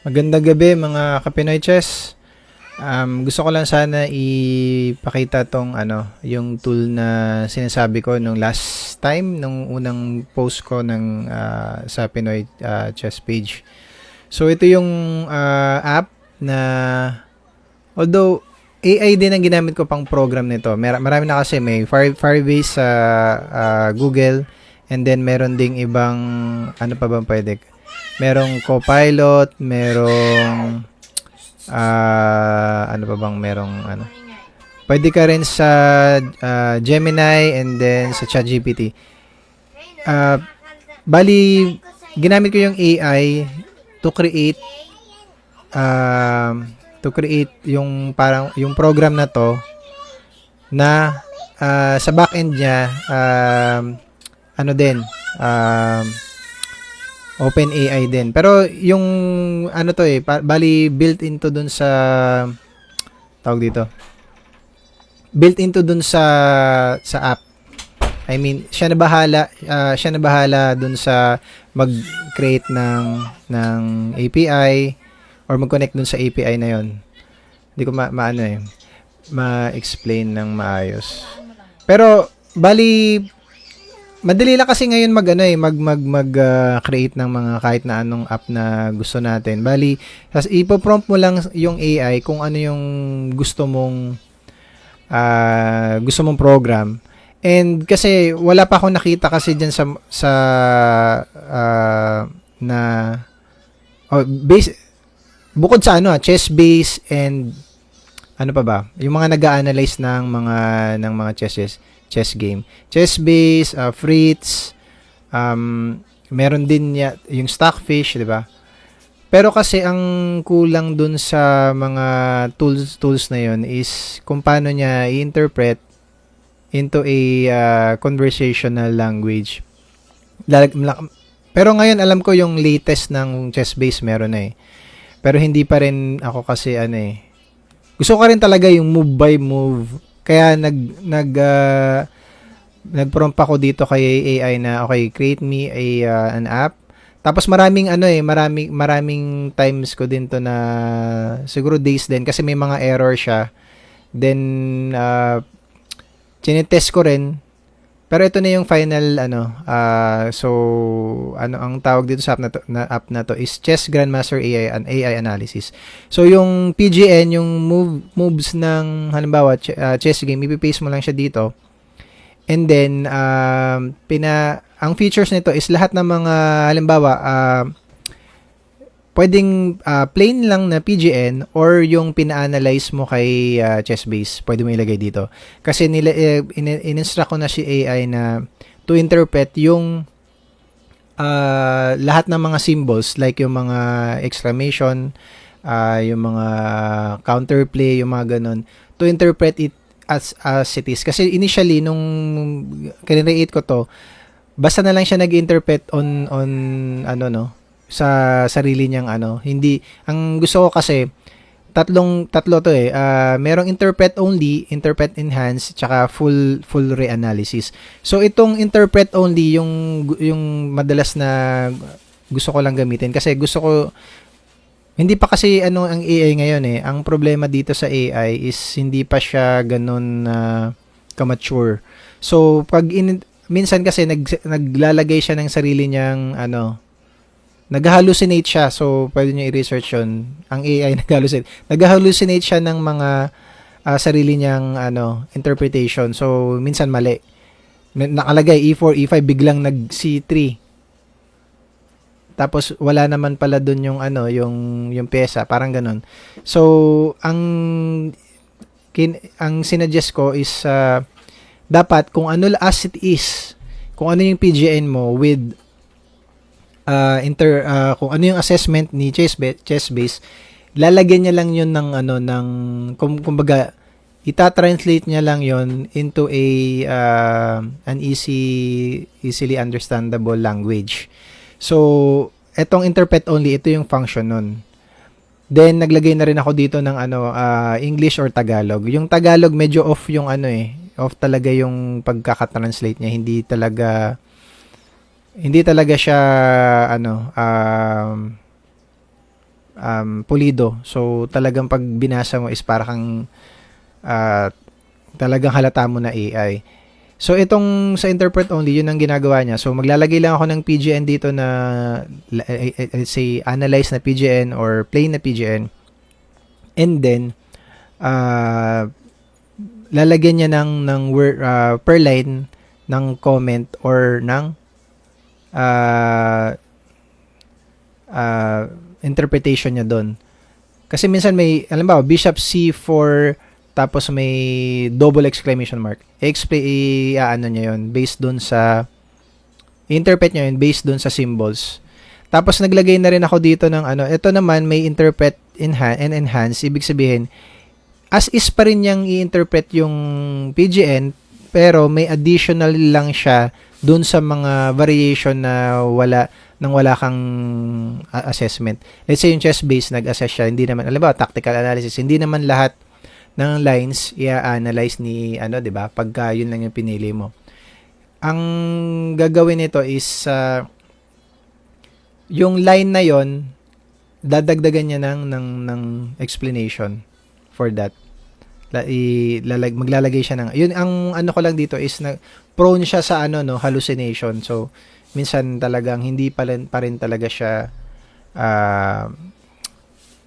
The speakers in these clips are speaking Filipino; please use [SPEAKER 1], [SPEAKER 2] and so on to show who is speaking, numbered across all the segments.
[SPEAKER 1] Magandang gabi mga Kapinoy Chess. Gusto ko lang sana ipakita tong yung tool na sinasabi ko nung last time, nung unang post ko sa Pinoy Chess page. So ito yung app na although AI din ang ginamit ko pang program nito. Marami na kasi may Firebase sa Google, and then meron ding ibang ano pa bang pwede. Merong Copilot, merong ano pa bang merong ano. Pwede ka rin sa Gemini and then sa ChatGPT. Bali, ginamit ko yung AI to create yung parang yung program na to na sa backend niya ano din OpenAI din. Pero yung ano to bali built into dun sa tawag dito. Built into dun sa app. I mean, siya na bahala dun sa mag-create ng API or mag-connect dun sa API na yon. Hindi ko ma-explain ng maayos. Pero bali madali lang kasi ngayon create ng mga kahit na anong app na gusto natin. Bali, ipo-prompt mo lang yung AI kung ano yung gusto mong program. And kasi wala pa akong nakita kasi diyan sa na base bukod sa chess base and ano pa ba? Yung mga nag-a-analyze ng mga chess game. Chess base, Fritz, meron din yung Stockfish, 'di ba? Pero kasi ang kulang dun sa mga tools na 'yon is kung paano niya i-interpret into a conversational language. Pero ngayon alam ko yung latest ng chess base meron na Pero hindi pa rin ako kasi gusto ko rin talaga yung move by move. Kaya nag-prompt ako dito kay AI na okay, create me an app. Tapos maraming times ko din to na siguro days din kasi may mga error siya. Then tinetest ko rin. Pero ito na yung final so ang tawag dito sa app na to is Chess Grandmaster AI and AI Analysis. So yung PGN, yung moves ng halimbawa chess game, ipi-paste mo lang siya dito. And then ang features nito is lahat ng mga halimbawa pwedeng plain lang na PGN or yung pina-analyze mo kay ChessBase, pwede mo ilagay dito. Kasi in-instruct ko na si AI na to interpret yung lahat ng mga symbols like yung mga exclamation, yung mga counterplay, yung mga ganun, to interpret it as it is. Kasi initially, nung kinreate ko to, basta na lang siya nag-interpret on sa sarili niyang hindi ang gusto ko kasi tatlo to merong interpret only, interpret enhance, tsaka full reanalysis. So itong interpret only yung madalas na gusto ko lang gamitin kasi gusto ko hindi pa kasi ang AI ngayon ang problema dito sa AI is hindi pa siya ganun ka-mature. So pag minsan kasi naglalagay siya ng sarili niyang nag-hallucinate siya. So, pwede nyo i-research yun. Ang AI nag-hallucinate siya ng mga sarili niyang interpretation. So, minsan mali. Nakalagay E4, E5, biglang nag-C3. Tapos, wala naman pala dun yung yung pyesa. Parang ganun. So, ang sinuggest ko is dapat kung ano as it is, kung ano yung PGN mo with kung ano yung assessment ni ChessBase, lalagyan niya lang yun ng kumbaga ita-translate niya lang yun into an easily understandable language. So etong interpret only, ito yung function nun. Then naglagay na rin ako dito ng English or Tagalog. Yung Tagalog medyo off yung off talaga yung pagkaka-translate niya, hindi talaga siya pulido. So, talagang pag binasa mo is para kang ah, talagang halata mo na AI. So, itong sa interpret only, yun ang ginagawa niya. So, maglalagay lang ako ng PGN dito na, let's say, analyze na PGN or plain na PGN. And then, uh, lalagyan niya ng word, per line ng comment or ng uh, interpretation niya doon. Kasi minsan may, alam ba, bishop C4 tapos may double exclamation mark. Ano niya yun based doon sa interpret niya yun based doon sa symbols. Tapos naglagay na rin ako dito ng ito naman may interpret and enhance, ibig sabihin as is pa rin niyang i-interpret yung PGN pero may additional lang siya doon sa mga variation na wala kang assessment. Let's say yung chess base nag-assess siya, hindi naman, alam ba, tactical analysis, hindi naman lahat ng lines i-analyze ni 'di ba? Pagka yun lang yung pinili mo. Ang gagawin nito is yung line na yon dadagdagan niya ng explanation for that. Maglalagay siya ng yun ang ko lang dito is na prone siya sa hallucination. So minsan talagang hindi pa rin talaga siya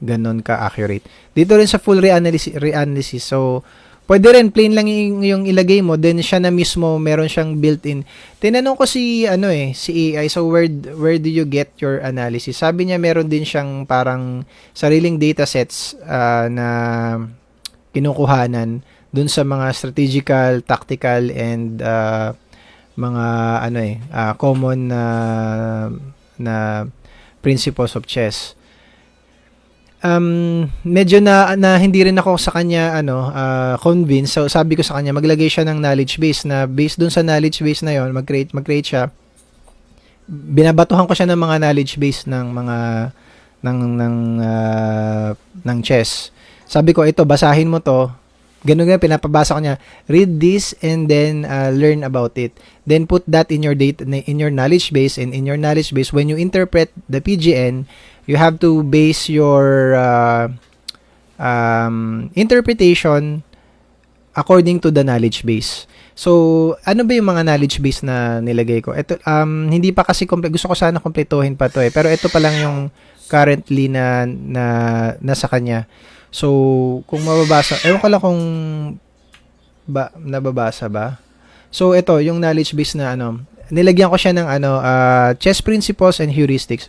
[SPEAKER 1] ganon ka-accurate. Dito rin sa full reanalysis. So, pwede rin plain lang yung ilagay mo, then siya na mismo meron siyang built-in. Tinanong ko si si AI, so where do you get your analysis? Sabi niya meron din siyang parang sariling datasets na kinukuhanan dun sa mga strategical, tactical and mga common na principles of chess. Medyo na hindi rin ako sa kanya convinced. So sabi ko sa kanya maglagay siya ng knowledge base na based dun sa knowledge base na yon, mag-create siya. Binabatuhan ko siya ng mga knowledge base ng mga ng chess. Sabi ko ito basahin mo to. Ganun pinapabasa ko niya. Read this and then learn about it. Then put that in your knowledge base, and in your knowledge base when you interpret the PGN, you have to base your interpretation according to the knowledge base. So, ano ba yung mga knowledge base na nilagay ko? Ito, hindi pa kasi gusto ko sana kumpletuhin pa to pero ito pa lang yung currently na nasa kanya. So, kung mababasa, ewan ko lang kung nababasa ba. So, ito, yung knowledge base na nilagyan ko siya ng chess principles and heuristics.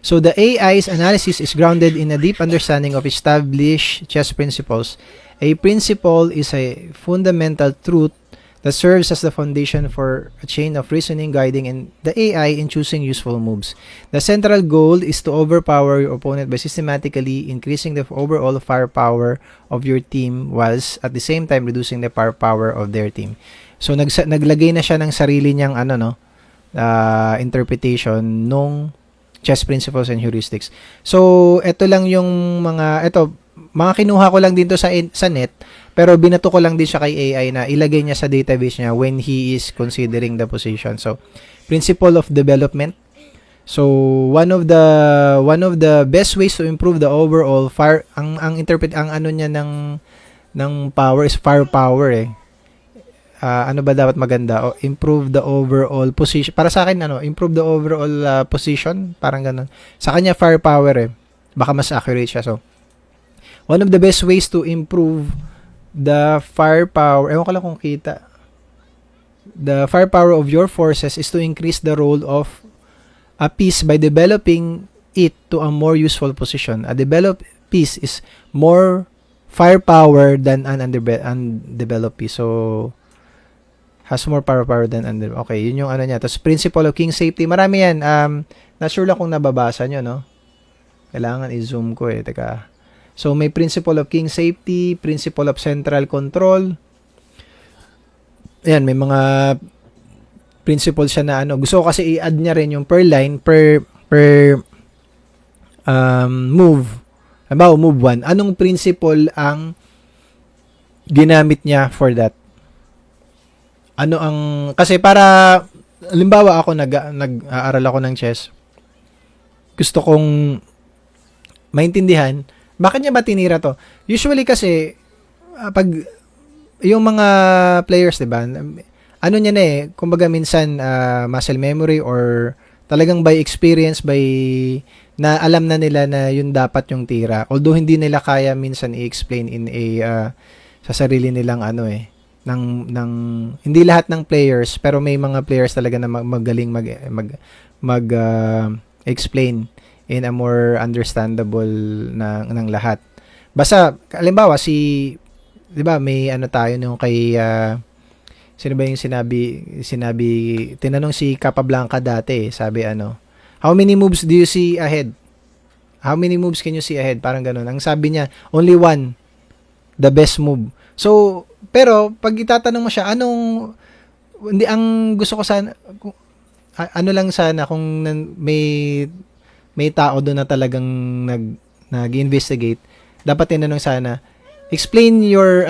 [SPEAKER 1] So, the AI's analysis is grounded in a deep understanding of established chess principles. A principle is a fundamental truth that serves as the foundation for a chain of reasoning guiding the AI in choosing useful moves. The central goal is to overpower your opponent by systematically increasing the overall firepower of your team whilst at the same time reducing the firepower of their team. So, naglagay na siya ng sarili niyang interpretation nung chess principles and heuristics. So, ito lang yung mga kinuha ko lang dito sa net, pero binato ko lang din siya kay AI na ilagay niya sa database niya when he is considering the position. So, principle of development. So, one of the best ways to improve the overall niya ng power is firepower ano ba dapat maganda? Improve the overall position. Para sa akin, improve the overall position. Parang ganun. Sa kanya, firepower Baka mas accurate siya. So, one of the best ways to improve the firepower, ewan ko lang kung kita, the firepower of your forces is to increase the role of a piece by developing it to a more useful position. A developed piece is more firepower than an undeveloped piece. So, has more firepower than okay, yun yung niya. Tapos, principle of king safety. Marami yan. Not sure lang kung nababasa nyo, no? Kailangan i-zoom ko Teka. So, may principle of king safety, principle of central control. Ayan, may mga principle siya na Gusto ko kasi i-add niya rin yung per line, per move. Halimbawa, move 1. Anong principle ang ginamit niya for that? Kasi para, halimbawa ako nag-aaral ako ng chess. Gusto kong maintindihan, bakit niya ba tinira to? Usually kasi, pag yung mga players, 'di ba? Ano niya na kumbaga minsan muscle memory or talagang by experience, by na alam na nila na yun dapat yung tira. Although hindi nila kaya minsan i-explain in a sa sarili nilang ng hindi lahat ng players, pero may mga players talaga na magaling explain in a more understandable ng lahat. Basta halimbawa 'di ba may tayo nung kay sino ba yung sinabi tinanong si Capablanca dati, sabi how many moves do you see ahead? How many moves can you see ahead? Parang ganun. Ang sabi niya, only one, the best move. So, pero pag itatanong mo siya, hindi ang gusto ko sana ano lang sana kung may tao doon na talagang nag-investigate, dapat tinanong sana, explain your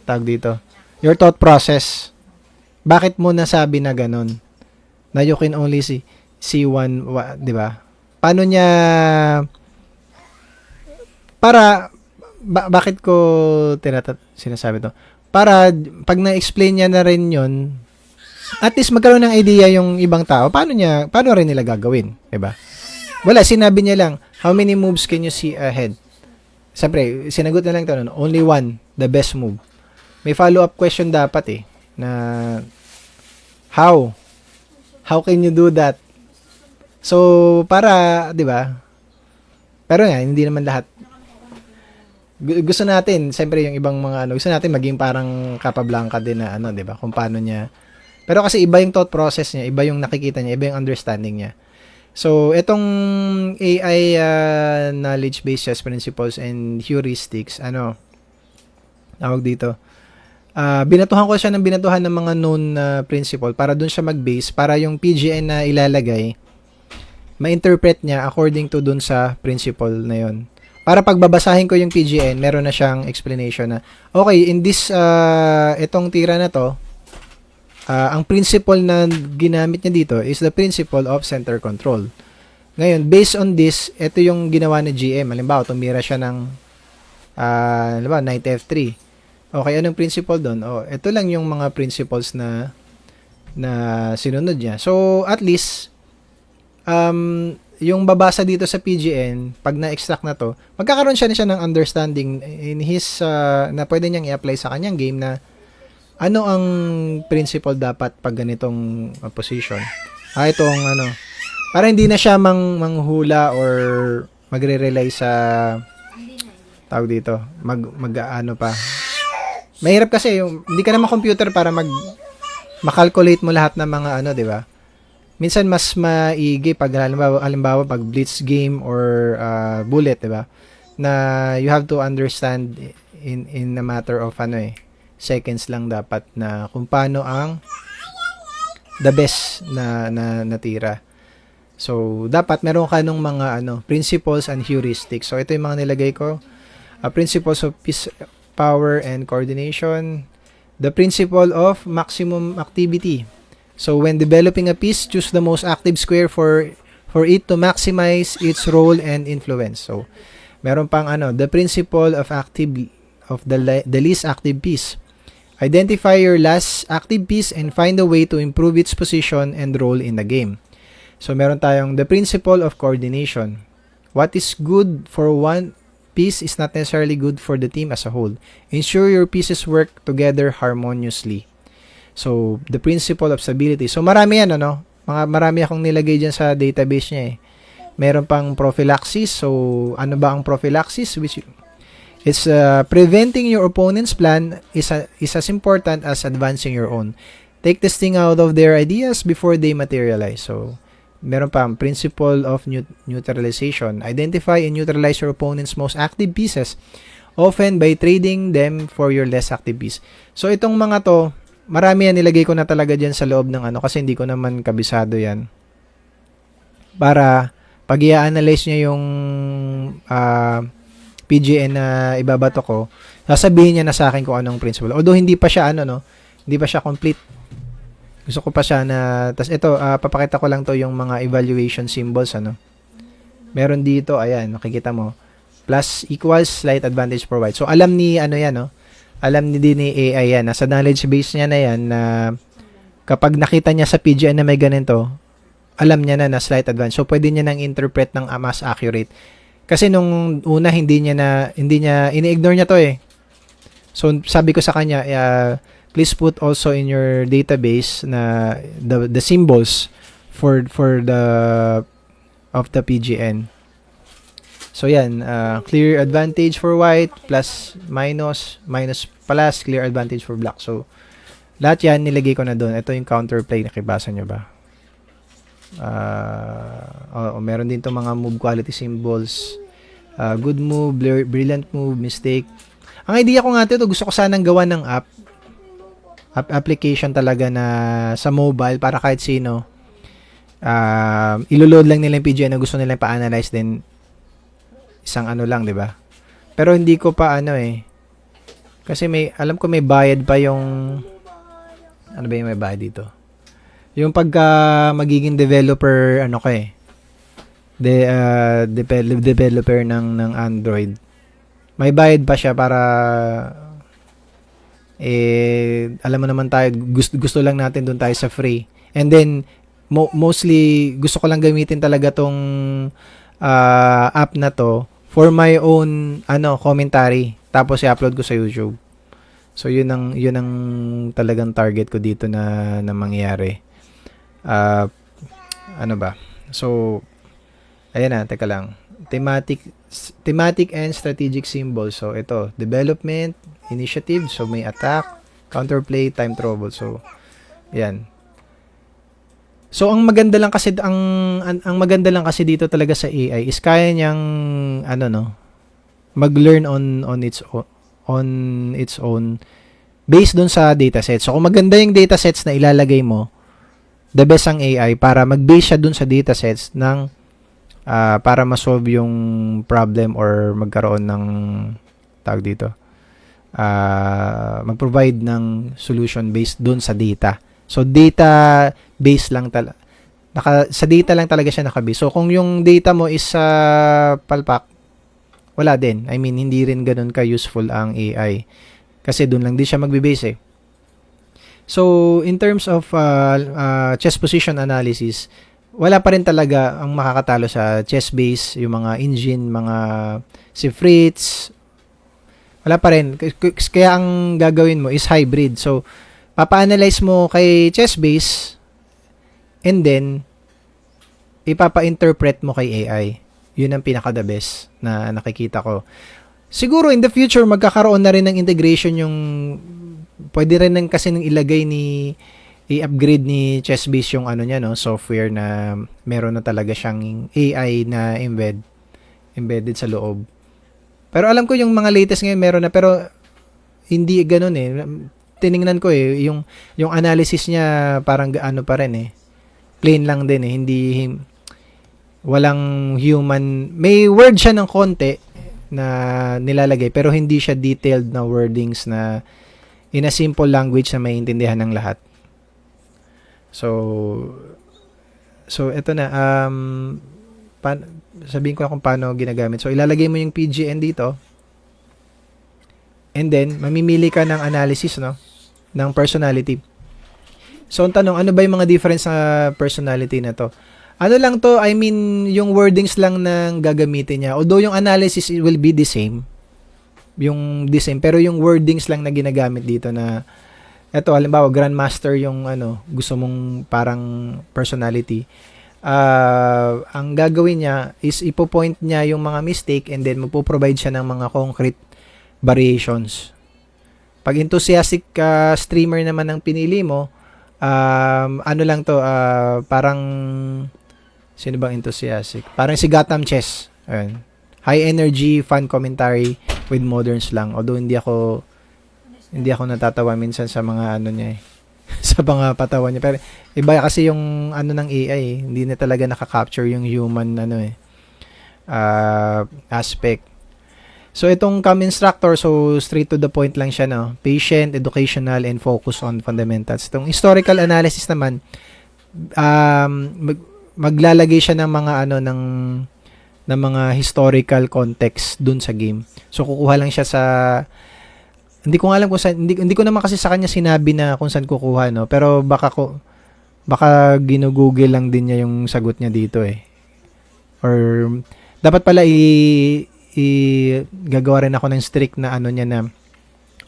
[SPEAKER 1] tawag dito, your thought process. Bakit mo nasabi na ganun? Na you can only see one, 'di ba? Paano niya bakit ko sinasabi to? Para pag na-explain niya na rin 'yon, at least magkaroon ng idea yung ibang tao paano rin nila gagawin, 'di ba? Wala, sinabi niya lang, how many moves can you see ahead? Siyempre, sinagot na lang ito, only one, the best move. May follow-up question dapat na how can you do that? So, para, 'di ba? Pero hindi naman lahat. Gusto natin, siyempre yung ibang mga gusto natin maging parang Capablanca din na 'di ba? Kung paano niya. Pero kasi iba yung thought process niya, iba yung nakikita niya, iba yung understanding niya. So, itong AI knowledge-based chess principles and heuristics, tawag dito. Binatuhan ko siya ng mga known principle para doon siya mag-base, para yung PGN na ilalagay, ma-interpret niya according to doon sa principle na yon. Para pagbabasahin ko yung PGN, meron na siyang explanation na, okay, in this, itong tira na to, ang principle na ginamit niya dito is the principle of center control. Ngayon, based on this, ito yung ginawa ni GM. Halimbawa, tumira siya ng knight f3. Okay, anong principle doon? Ito lang yung mga principles na sinunod niya. So, at least, yung babasa dito sa PGN, pag na-extract na to, magkakaroon siya ng understanding in his, na pwede niyang i-apply sa kanyang game na ano ang principle dapat pag ganitong position. Itong para hindi na siya manghula or magre-rely sa tawag dito, pa. Mahirap kasi yung hindi ka naman computer para makalculate mo lahat ng mga 'di ba? Minsan mas maigi pag halimbawa pag blitz game or bullet, 'di ba? Na you have to understand in a matter of seconds lang dapat na kung paano ang the best na tira. So, dapat meron ka nung mga principles and heuristics. So, ito yung mga nilagay ko. Principles of piece power and coordination. The principle of maximum activity. So, when developing a piece, choose the most active square for it to maximize its role and influence. So, meron pang the principle of the least active piece. Identify your last active piece and find a way to improve its position and role in the game. So, meron tayong the principle of coordination. What is good for one piece is not necessarily good for the team as a whole. Ensure your pieces work together harmoniously. So, the principle of stability. So, marami yan, marami akong nilagay dyan sa database niya Meron pang prophylaxis. So, ano ba ang prophylaxis? It's preventing your opponent's plan is as important as advancing your own. Take this thing out of their ideas before they materialize. So, meron pa ang principle of neutralization. Identify and neutralize your opponent's most active pieces, often by trading them for your less active piece. So, itong mga to, marami yan nilagay ko na talaga dyan sa loob ng kasi hindi ko naman kabisado yan. Para pag i-analyze niya yung PGN na ibabato ko, sasabihin niya na sa akin kung anong principle. Although hindi pa siya hindi pa siya complete. Gusto ko pa siya na tas ito papakita ko lang to yung mga evaluation symbols Meron dito, ayan, makikita mo. Plus equals slight advantage for white. So, alam ni, ano yan, no? Alam ni din ni AI yan. Nasa knowledge base niya na yan na kapag nakita niya sa PGN na may ganito, alam niya na slight advantage. So, pwede niya nang interpret ng mas accurate. Kasi nung una, hindi niya, ini-ignore niya to eh. So, sabi ko sa kanya, please put also in your database na the symbols for the of the PGN. So yan, clear advantage for white, plus minus plus, clear advantage for black. So lahat yan nilagay ko na doon. Ito yung counterplay, nakibasa nyo ba? Meron din to mga move quality symbols. Good move, brilliant move, mistake. Ang idea ko nga ito, gusto ko sanang gawa ng application talaga na sa mobile para kahit sino ilo-load lang nila yung PGN na gusto nilang pa-analyze, din isang ano lang, 'di ba? Pero hindi ko pa kasi alam ko may bayad pa yung ano ba yung may bayad dito? Yung pagka magiging developer developer ng Android. May bayad pa siya para alam mo naman tayo, gusto lang natin doon tayo sa free. And then mostly gusto ko lang gamitin talaga tong app na to for my own commentary, tapos i-upload ko sa YouTube. So yun ang talagang target ko dito na mangyari. Ano ba? So ayan na, teka lang. Thematic and strategic symbols. So ito, development, initiative, so may attack, counterplay, time trouble. So ayan. So ang maganda lang kasi dito talaga sa AI is kaya niyang mag-learn on its own based doon sa datasets. So kung maganda yung datasets na ilalagay mo, the best ang AI para mag-base siya doon sa datasets ng para ma-solve yung problem or magkaroon ng tawag dito. Mag-provide ng solution based doon sa data. So data base lang sa data lang talaga siya nakabase. So kung yung data mo is palpak, wala din. I mean, hindi rin ganoon ka-useful ang AI. Kasi doon lang din siya magbe-base eh. So in terms of chess position analysis, wala pa rin talaga ang makakatalo sa chess base, yung mga engine, mga si Fritz. Wala pa rin. Kaya ang gagawin mo is hybrid. So papa-analyze mo kay chess base and then ipapa-interpret mo kay AI. Yun ang pinaka-the best na nakikita ko. Siguro in the future magkakaroon na rin ng integration yung pwede rin kasi nang ilagay i-upgrade ni Chessbase yung niya software na meron na talaga siyang AI na embedded sa loob. Pero alam ko yung mga latest ngayon meron na, pero hindi ganoon eh. Tiningnan ko yung analysis niya parang pa rin plain lang din hindi walang human, may word siya ng konti na nilalagay pero hindi siya detailed na wordings na in a simple language na maiintindihan ng lahat. So ito na sabihin ko na kung paano ginagamit. So ilalagay mo yung PGN dito. And then mamimili ka ng analysis ng personality. So ang tanong, ano ba yung mga difference sa personality na to? Ano lang to, I mean yung wordings lang nang gagamitin niya. Although yung analysis will be the same. Pero yung wordings lang na ginagamit dito na eto, halimbawa grandmaster yung gusto mong parang personality. Ang gagawin niya is ipo-point niya yung mga mistake and then magpo-provide siya ng mga concrete variations. Pag enthusiastic streamer naman ang pinili mo, lang to, parang sino bang enthusiastic? Parang si Gotham Chess. Ayun. High energy, fun commentary with modern slang. Although hindi ako natatawa minsan sa mga niya sa mga patawa niya. Pero iba kasi yung ng AI hindi na talaga nakaka-capture yung human aspect. So itong CAM instructor, so straight to the point lang siya patient, educational, and focus on fundamentals. Itong historical analysis naman, maglalagay siya ng mga ng mga historical context dun sa game. So kukuha lang siya sa, hindi ko nga alam kung saan, hindi ko naman kasi sa kanya sinabi na kung saan kukuha, no, pero baka ginugoogle lang din niya yung sagot niya dito eh. Or dapat pala i gagawa rin ako ng strict na ano niya na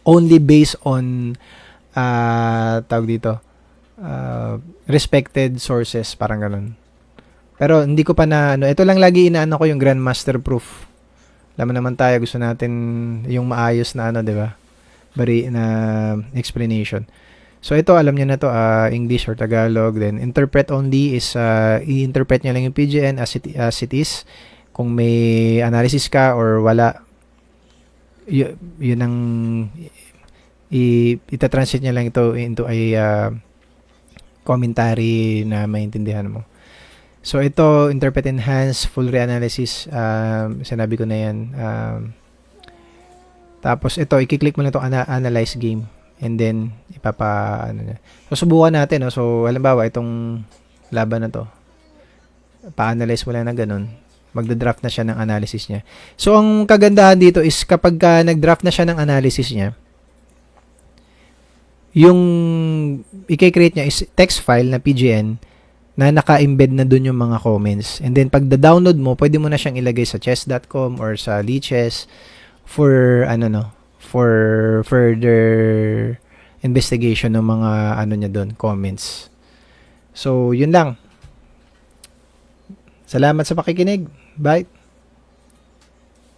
[SPEAKER 1] only based on tawag dito, respected sources, parang ganun. Pero hindi ko pa na ano, ito lang lagi inaano ko yung grandmaster proof. Alam mo naman tayo, gusto natin yung maayos na ano, 'di ba? Bari na explanation. So ito, alam niyo na to, English or Tagalog. Then interpret only is i-interpret niya lang yung PGN as it is. Kung may analysis ka or wala, yun ang ita-translate niya lang ito into a commentary na maintindihan mo. So ito, interpret, enhance, full reanalysis, sinabi ko na yan. Tapos ito, i-click mo lang itong analyze game. And then, So, subukan natin. No? So, halimbawa, itong laban na to. Pa-analyze mo lang na ganun. Magda-draft na siya ng analysis niya. So, ang kagandahan dito is kapag nag-draft na siya ng analysis niya, yung i-create niya is text file na PGN na naka-embed na dun yung mga comments. And then, pag da-download mo, pwede mo na siyang ilagay sa chess.com or sa Lichess for further investigation ng mga niya doon, comments. So, yun lang. Salamat sa pakikinig. Bye.